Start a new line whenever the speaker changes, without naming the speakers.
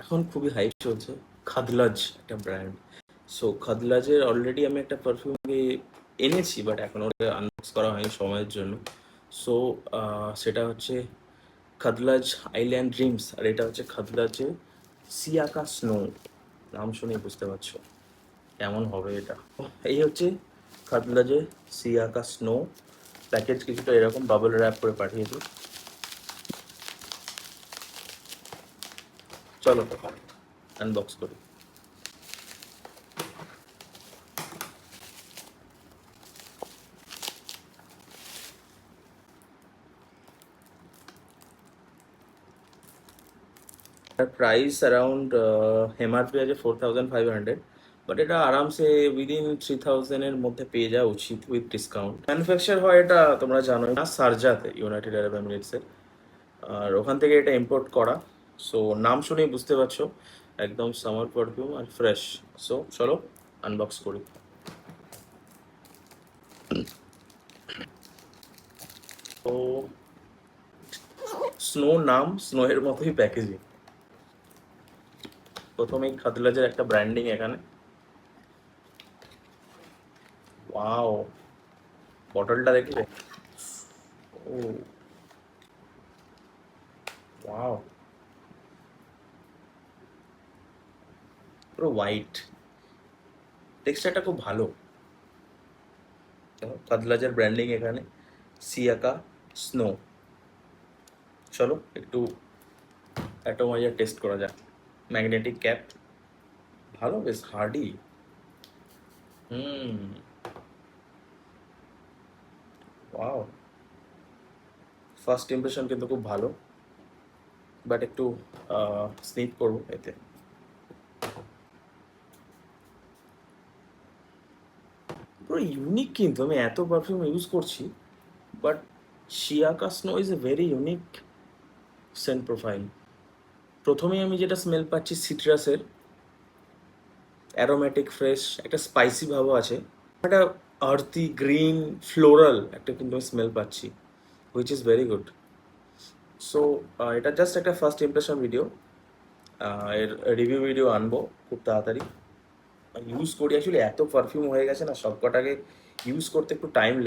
এখন খুবই হাইপ চলছে খাদলাজ একটা ব্র্যান্ড। সো খাদলাজের অলরেডি আমি একটা পারফিউম এনেছি, বাট এখন ওটা আনবক্স করা হয়নি সময়ের জন্য। সো সেটা হচ্ছে খাদলাজ আইল্যান্ড ড্রিমস, আর এটা হচ্ছে খাদলাজের সিয়াকা স্নো। নাম শুনে বুঝতে পারছো কেমন হবে এটা। এই হচ্ছে খাদলাজের সিয়াকা স্নো। প্যাকেজ কিছুটা এরকম বাবল র্যাপ করে পাঠিয়েছে। চলো আনবক্স করি। প্রাইস অ্যারাউন্ড এমআরপি আছে 4500, বাট এটা আরামসে উইদিন 3000-এর মধ্যে পেয়ে যাওয়া উচিত উইথ ডিসকাউন্ট। ম্যানুফ্যাকচার হয় এটা তোমরা জানোই না, শারজাতে, ইউনাইটেড আরব এমিরেটসের। আর ওখান থেকে এটা ইম্পোর্ট করা। সো নাম শুনেই বুঝতে পারছো একদম সামার পারফিউম আর ফ্রেশ। সো চলো আনবক্স করি। তো স্নো নাম, স্নো এর মতোই প্যাকেজিং। প্রথমেই খাদলাজের একটা ব্র্যান্ডিং এখানে। ওয়াও, বটলটা দেখলে? ও ওয়াও, পুরো হোয়াইট, টেক্সচারটা খুব ভালো। কাদলাজের ব্র্যান্ডিং এখানে, সিয়াকা স্নো। চলো একটু অ্যাটোমাইজার টেস্ট করা যাক। ম্যাগনেটিক ক্যাপ, ভালো, বেশ হার্ডি। হুম, ওয়াও, ফার্স্ট ইমপ্রেশন কিন্তু খুব ভালো, বাট একটু স্নিপ করবো এতে। পুরো ইউনিক, কিন্তু আমি এত পারফিউম ইউজ করছি, বাট শিয়াকা snow is a very unique scent profile. প্রথমেই আমি যেটা স্মেল পাচ্ছি সিট্রাসের, অ্যারোমেটিক ফ্রেশ, একটা স্পাইসি ভাবও আছে, একটা আর্থি গ্রিন ফ্লোরাল একটা কিন্তু আমি স্মেল পাচ্ছি, which is very good. So এটা জাস্ট একটা ফার্স্ট ইমপ্রেশন ভিডিও। এর রিভিউ ভিডিও আনবো খুব তাড়াতাড়ি। ইউজ করি, অ্যাকচুয়ালি এত পারফিউম হয়ে গেছে না, সব কটাকে ইউজ করতে একটু টাইম লাগে।